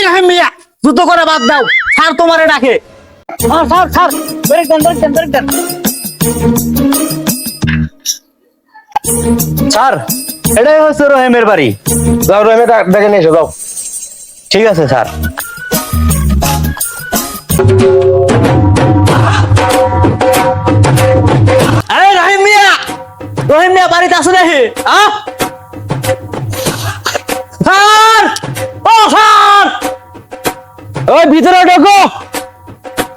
রাহিম মিয়া দ্রুত করে বাদ দাও, স্যার তোমারে ডাকে। স্যার স্যার ব্রেক দেন ব্রেক দেন ব্রেক দেন। স্যার এটাই হচ্ছে রহিমের বাড়ি। যাও রহিমে দেখে নিয়ে এসো যাও। ঠিক আছে স্যার। এই রহিম মিয়া বাড়িতে আসো দেখি। স্যার ও স্যার, ওই ভিতরে ঢোকো,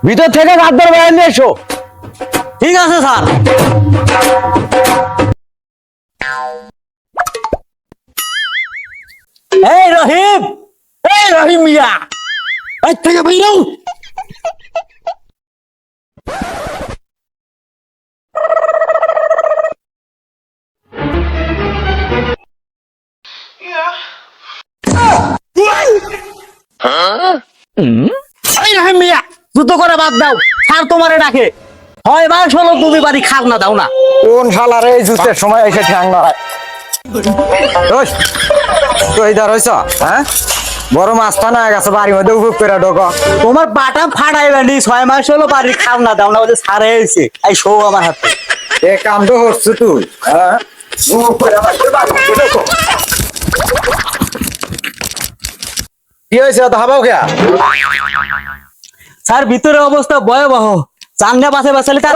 ভিতর থেকে গাদ্দার বাইরে নিয়ে এসো। ঠিক আছে স্যার। এই রহিম মিয়া এই থেকে বেরো। এই রহিম মিয়া দ্রুত করে বাদ দাও, স্যার তোমারে ডাকে। হয় মাস হলো তুমি বাড়ি খাও না দাও না। কোন শালার এই জুতের সময় এসে ঠ্যাং মারায়? তুই ধর হইছ, হ্যাঁ বড় মাছ টানা গেছে বাড়ির মধ্যে উপভোগ করে ঢোকো। তোমার বাটা ফাটাইবানি 6 মাস হলো বাড়ি খাও না দাও না, ওদের সারে হয়েছে এই শো আমার হাতে। এ কাম তো হচ্ছে তুই, হ্যাঁ কি হয়েছে হাবাও খেয়া? স্যার ভিতরে অবস্থা ভয়াবহ, চান্দা বাসে বাসালে তার